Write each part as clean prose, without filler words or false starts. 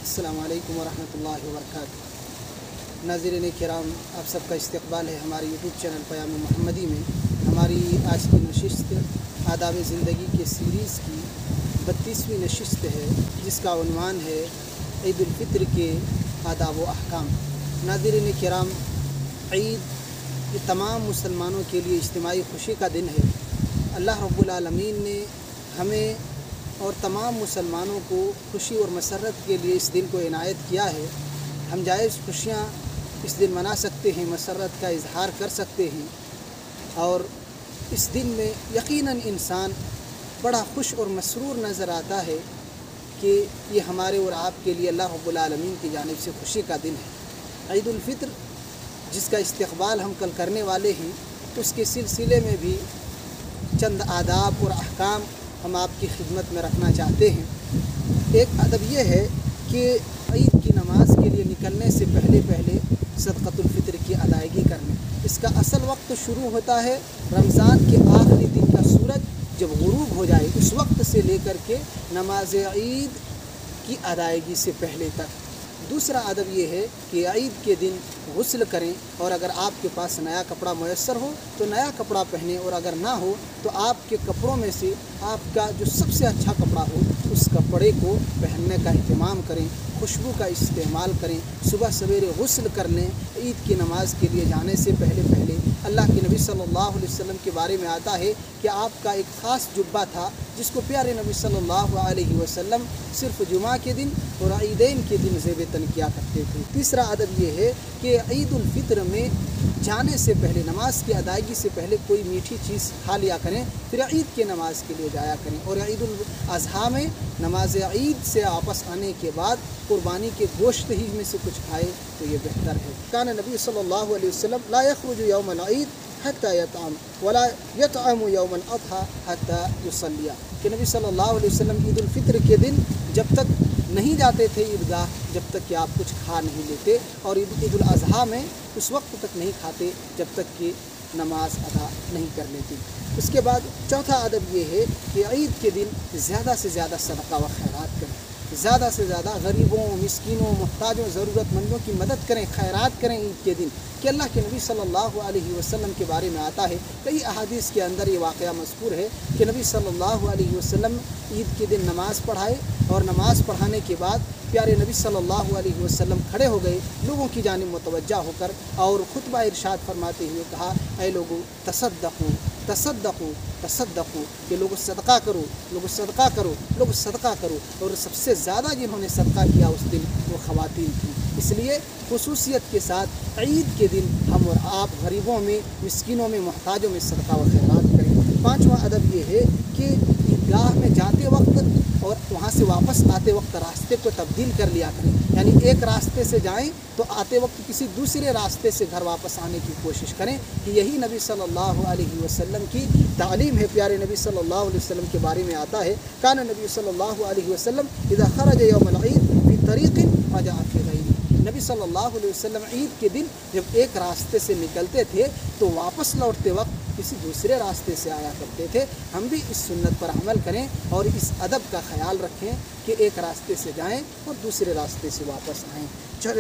अस्सलामु अलैकुम वरहमतुल्लाहि वबरकातुहू। नाज़रीन किराम, आप सबका इस्तक़बाल है हमारे यूट्यूब चैनल क़याम मोहम्मदी में। हमारी आज की नशिस्त आदाब ज़िंदगी के सीरीज़ की 32वीं नशिस्त है, जिसका उन्वान है ईद उल फ़ित्र के आदाब व अहकाम। नाज़रीन किराम, ईद ये तमाम मुसलमानों के लिए इज्तिमाई खुशी का दिन है। अल्लाह रब्बुल आलमीन ने हमें और तमाम मुसलमानों को खुशी और मसरत के लिए इस दिन को इनायत किया है। हम जायज़ खुशियाँ इस दिन मना सकते हैं, मसरत का इजहार कर सकते हैं, और इस दिन में यकीनन इंसान बड़ा खुश और मसरूर नज़र आता है कि ये हमारे और आपके लिए अल्लाह रब्बुल आलमीन की जानिब से खुशी का दिन है। ईद उल फ़ित्र जिसका इस्तक़बाल हम कल करने वाले हैं, उसके सिलसिले में भी चंद आदाब और अहकाम हम आपकी खिदमत में रखना चाहते हैं। एक अदब यह है कि ईद की नमाज के लिए निकलने से पहले सदक़तुल फ़ित्र की अदायगी करने। इसका असल वक्त शुरू होता है रमज़ान के आखिरी दिन का सूरज जब गुरूब हो जाए, उस वक्त से लेकर के नमाज ईद की अदायगी से पहले तक। दूसरा अदब ये है कि ईद के दिन गुस्ल करें, और अगर आपके पास नया कपड़ा मैसर हो तो नया कपड़ा पहनें, और अगर ना हो तो आपके कपड़ों में से आपका जो सबसे अच्छा कपड़ा हो उस कपड़े को पहनने का अहतमाम करें, खुशबू का इस्तेमाल करें। सुबह सवेरे गुस्ल कर लें। ईद की नमाज के लिए जाने से पहले अल्लाह के नबी सल्लल्लाहु अलैहि वसल्लम के बारे में आता है कि आपका एक ख़ास जुब्बा था जिसको प्यारे नबी सल्लल्लाहु अलैहि वसल्लम सिर्फ जुमा के दिन और ईदैन के दिन ज़ेब-ए-तन किया करते थे। तीसरा अदब ये है कि ईद उल फ़ित्र में जाने से पहले, नमाज की अदायगी से पहले कोई मीठी चीज़ खा लिया करें, फिर ईद के नमाज के लिए जाया करें। और ईद उल अज़हा में नमाज ईद से वापस आने के बाद कुर्बानी के गोश्त ही में से कुछ खाए तो ये बेहतर है। कान नबी सल्लल्लाहु अलैहि वसल्लम ला यख़रुजु यौमल ईद हत्ता यतअम वला यतअमु यौमल अज़हा हत्ता युसल्लिया, कि नबी सल्लल्लाहु अलैहि वसल्लम ईद उल फ़ित्र के दिन जब तक नहीं जाते थे ईदगाह, जब तक कि आप कुछ खा नहीं लेते, और ईद उल अज़हा में उस वक्त तक नहीं खाते जब तक कि नमाज अदा नहीं कर लेती। उसके बाद चौथा अदब ये है कि ईद के दिन ज़्यादा से ज़्यादा सदका व खैरात करें, ज़्यादा से ज़्यादा गरीबों, मिस्कीनों, मुहताजों, ज़रूरतमंदों की मदद करें, खैरात करें ईद के दिन। कि अल्लाह के नबी सल्लल्लाहु अलैहि वसल्लम के बारे में आता है, कई अहादीस के अंदर ये वाक़या मज़कूर है कि नबी सल्लल्लाहु अलैहि वसल्लम ईद के दिन नमाज़ पढ़ाए, और नमाज़ पढ़ाने के बाद प्यारे नबी सल्लल्लाहु अलैहि वसल्लम खड़े हो गए लोगों की जानिब मुतवज्जा होकर, और खुतबा इरशाद फरमाते हुए कहा, ऐ लोगो तसद्दक़ू तसद्दक़ू तसद्दक़ू, कि लोगो सदका करो, लोगो सदका करो, लोगो सदका करो। और सबसे ज़्यादा जिन्होंने सदका किया उस दिन वो ख़वातीन थी। इसलिए खुसूसियत के साथ ईद के दिन हम और आप गरीबों में, मिस्कीनों में, मुहताजों में सदका व खैरात करें। पाँचवा अदब ये है कि ईदगाह में जाते वक्त और वहाँ से वापस आते वक्त रास्ते को तब्दील कर लिया करें। यानी एक रास्ते से जाएं तो आते वक्त किसी दूसरे रास्ते से घर वापस आने की कोशिश करें, कि यही नबी सल्लल्लाहु अलैहि वसल्लम की तालीम है। प्यारे नबी सल्लल्लाहु अलैहि वसल्लम के बारे में आता है, कान नबी सल्लल्लाहु अलैहि वसल्लम इज़ा खरज यौमल ईद फी तरीक़िन रजअ फी गैरिही। नबी सल्लल्लाहु अलैहि वसल्लम ईद के दिन जब एक रास्ते से निकलते थे तो वापस लौटते वक्त किसी दूसरे रास्ते से आया करते थे। हम भी इस सुन्नत पर अमल करें और इस अदब का ख्याल रखें कि एक रास्ते से जाएं और दूसरे रास्ते से वापस आएँ।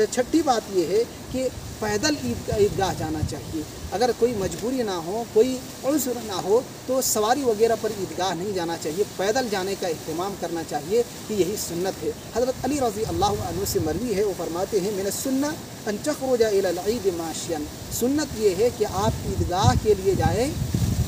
छठी बात यह है कि पैदल ईदगाह जाना चाहिए। अगर कोई मजबूरी ना हो, कोई उज़्र ना हो, तो सवारी वगैरह पर ईदगाह नहीं जाना चाहिए, पैदल जाने का एहतमाम करना चाहिए, कि यही सुन्नत है। हज़रत अली रज़ी अल्लाह अन्हु से मरवी है, वो फरमाते हैं, मिन सुन्ना अन तख़रुजा इलल ईद माशियन, सुन्नत ये है कि आप ईदगाह के लिए जाएँ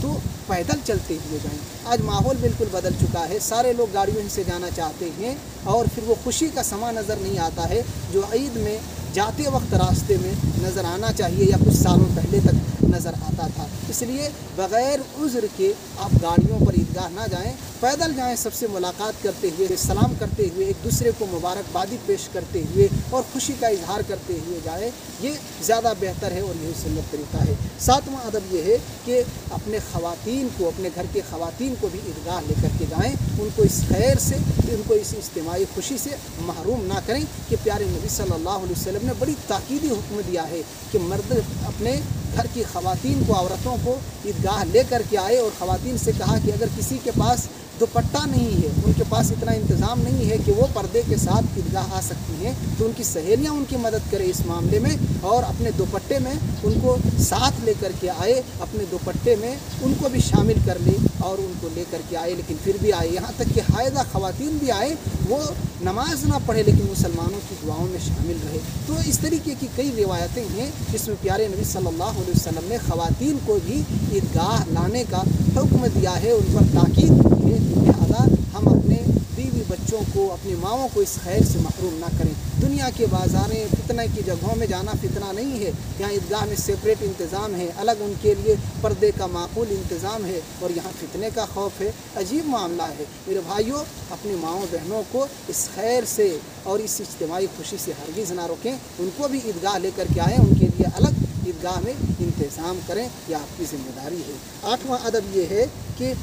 तो पैदल चलते हुए जाएं। आज माहौल बिल्कुल बदल चुका है, सारे लोग गाड़ियों से जाना चाहते हैं, और फिर वो खुशी का समा नज़र नहीं आता है जो ईद में जाते वक्त रास्ते में नज़र आना चाहिए या कुछ सालों पहले तक नज़र आता था। इसलिए बग़ैर उज़्र के आप गाड़ियों पर ईदगाह ना जाएं, पैदल जाएं, सबसे मुलाकात करते हुए, सलाम करते हुए, एक दूसरे को मुबारकबादी पेश करते हुए और खुशी का इजहार करते हुए जाएं। ये ज़्यादा बेहतर है और यही सुन्नत तरीक़ा है। सातवां अदब ये है कि अपने ख़वातीन को, अपने घर के ख़वातीन को भी ईदगाह लेकर के जाएँ, उनको इस खैर से, उनको इस इज्तिमाई खुशी से महरूम ना करें। कि प्यारे नबी सल्लल्लाहु अलैहि वसल्लम ने बड़ी ताकीदी हुक्म दिया है कि मर्द अपने घर की ख़वातीन को, औरतों को ईदगाह ले कर के आए, और ख़वातीन से कहा कि अगर किसी के पास दुपट्टा नहीं है, उनके पास इतना इंतज़ाम नहीं है कि वो पर्दे के साथ ईदगाह आ सकती हैं, तो उनकी सहेलियाँ उनकी मदद करें इस मामले में और अपने दुपट्टे में उनको साथ लेकर के आए, अपने दुपट्टे में उनको भी शामिल कर ले और उनको लेकर के आए, लेकिन फिर भी आए। यहाँ तक कि हायदा ख़वातीन भी आए, वो नमाज ना पढ़े लेकिन मुसलमानों की दुआओं में शामिल रहे। तो इस तरीके की कई रिवायतें हैं जिसमें प्यारे नबी सल्लल्लाहु अलैहि वसल्लम ने ख़वातीन को भी ईदगाह लाने का हुक्म दिया है, उन पर ताकीद की है। लिहाजा हम अपने बीवी बच्चों को, अपनी माँओं को इस खैर से महरूम ना करें। दुनिया के बाज़ारें, फितना की जगहों में जाना फितना नहीं है। यहाँ ईदगाह में सेपरेट इंतज़ाम है, अलग उनके लिए पर्दे का माकूल इंतज़ाम है, और यहाँ फितने का खौफ है। अजीब मामला है। मेरे भाइयों, अपनी माँओं बहनों को इस खैर से और इस इज्तिमाई खुशी से हरगिज़ ना रोकें। उनको भी ईदगाह लेकर के आएँ, उनके लिए अलग ईदगाह में इंतज़ाम करें, यह आपकी ज़िम्मेदारी है। 8वां अदब ये है कि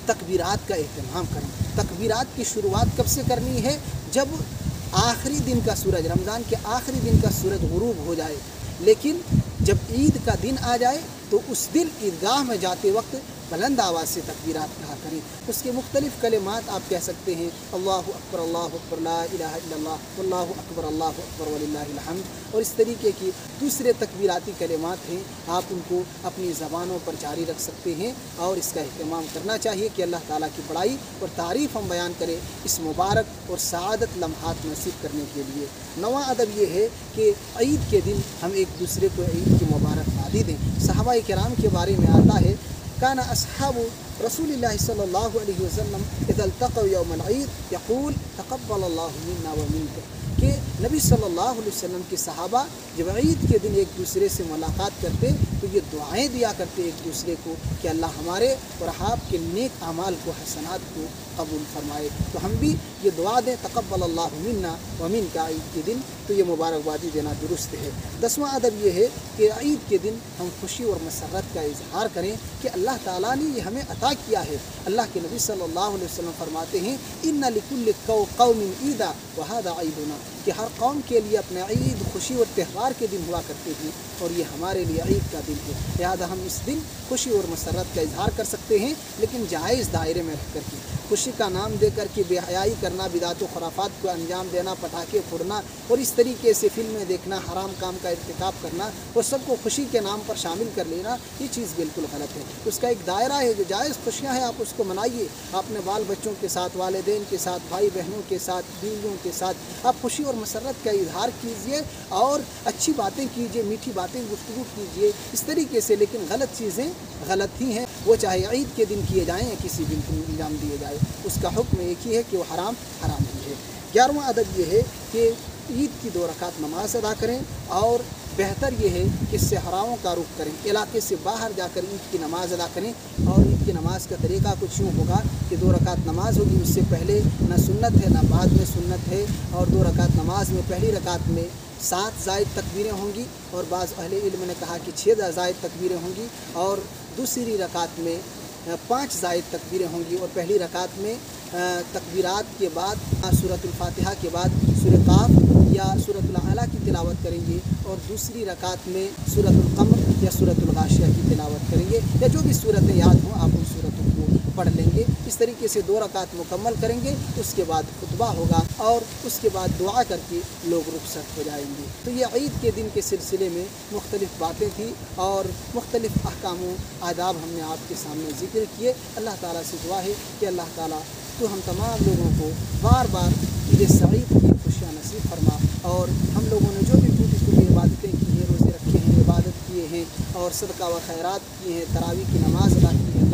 तकबीरात का एहतमाम करें। तकबीरात की शुरुआत कब से करनी है? जब आखिरी दिन का सूरज, रमज़ान के आखिरी दिन का सूरज गुरूब हो जाए। लेकिन जब ईद का दिन आ जाए तो उस दिन ईदगाह में जाते वक्त बुलंद आवाज़ से तकबीरात कहा करें। उसके मुख्तलिफ़ कलिमात आप कह सकते हैं, अल्लाहु अकबर, ला इलाहा इल्लल्लाह, वल्लाहु अकबर वलिल्लाहिल हम्द। और इस तरीके की दूसरे तकबीराती कलिमात हैं, आप उनको अपनी ज़बानों पर जारी रख सकते हैं और इसका अहतमाम करना चाहिए कि अल्लाह ताला की बड़ाई और तारीफ़ हम बयान करें इस मुबारक और सआदत लम्हात नसीब करने के लिए। 9वां अदब ये है कि ईद के दिन हम एक दूसरे को ईद की मुबारकबादी दें। सहाबाए किराम के बारे में आता है, काना अस्हाबु रसूलिल्लाहि सल्लल्लाहु अलैहि वसल्लम इज़ा इल्तक़ौ यौमल ईद यक़ूल तक़ब्बलल्लाहु मिन्ना व मिनकुम, कि नबी सल्लल्लाहु अलैहि वसल्लम के सहाबा जब ईद के दिन एक दूसरे से मुलाकात करते तो ये दुआएं दिया करते एक दूसरे को कि अल्लाह हमारे और आपके नेक अमाल को, हसनात को कबूल फरमाए। तो हम भी ये दुआ दें, तक़ब्बलल्लाहु मिन्ना व मिनका, ईद के दिन तो ये मुबारकबादी देना दुरुस्त है। 10वां अदब ये है कि ईद के दिन हम खुशी और मसरत का इजहार करें कि अल्लाह ताला ने ये हमें अता किया है। अल्लाह के नबी सल्लल्लाहु अलैहि वसल्लम फरमाते हैं, इन्ना लिकुल्लि कौमिन ईदा व हादा ईदुना, कि हर कौम के लिए अपने ईद खुशी और त्यौहार के दिन हुआ करते हैं और ये हमारे लिए ईद का दिन है। लिहाजा हम इस दिन खुशी और मसरत का इजहार कर सकते हैं, लेकिन जायज़ दायरे में रह कर के। खुशी का नाम दे कर के बेहयाई करना, बिदात व खुराफात को अंजाम देना, पटाखे फोड़ना और इस तरीके से फिल्में देखना, हराम काम का इर्तिकाब करना और सबको खुशी के नाम पर शामिल कर लेना, ये चीज़ बिल्कुल गलत है। उसका एक दायरा है, जो जायज़ खुशियाँ हैं आप उसको मनाइए। अपने बाल बच्चों के साथ, वालिदैन के साथ, भाई बहनों के साथ, बीवियों के साथ आप खुशी और मसरत का इजहार कीजिए और अच्छी बातें कीजिए, मीठी बातें गुफ्तगू कीजिए इस तरीके से। लेकिन गलत चीज़ें गलत ही हैं, वो चाहे ईद के दिन किए जाएँ या किसी दिन को अंजाम दिए जाए, उसका हुक्म एक ही है कि वो हराम ही है। 11वां अदब ये है कि ईद की 2 रकात नमाज अदा करें और बेहतर ये है कि सहराओं का रुख करें, इलाके से बाहर जाकर ईद की नमाज़ अदा करें। और ईद की नमाज़ का तरीका कुछ यूँ होगा कि 2 रकात नमाज होगी, उससे पहले न सुन्नत है न बाद में सुन्नत है। और 2 रकात नमाज में पहली रकात में 7 ज़ायद तकबीरें होंगी और बाज़ अहले इल्म ने कहा कि 6 ज़ायद तकबीरें होंगी। और दूसरी रकात में 5 ज़ायद तकबीरें होंगी और पहली रकात में तकबीरात के बाद सूरतुल फातिहा के बाद सूरह काफ या सूरतुल आला की तिलावत करेंगे और दूसरी रकात में सूरतुल कमर या सूरतुल गाशिया की तिलावत करेंगे, या जो भी सूरतें याद हों आप उन सूरतों को पढ़ लेंगे। इस तरीके से 2 रकात मुकम्मल करेंगे, उसके बाद खुतबा होगा और उसके बाद दुआ करके लोग रुखसत हो जाएंगे। तो ये ईद के दिन के सिलसिले में मुख्तलिफ़ बातें थी और मुख्तलिफ़ अहकाम आदाब हमने आपके सामने ज़िक्र किए। अल्लाह ताला से दुआ है कि अल्लाह ताला तो हम तमाम लोगों को बार बार ईद सईद की खुशियाँ नसीब फरमा, और हम लोगों ने जो भी टूटी फूटी इबादतें की हैं, रोज़े रखे हैं, इबादत किए हैं और सदका व खैरात किए हैं, तरावी की नमाज़ अदा की है,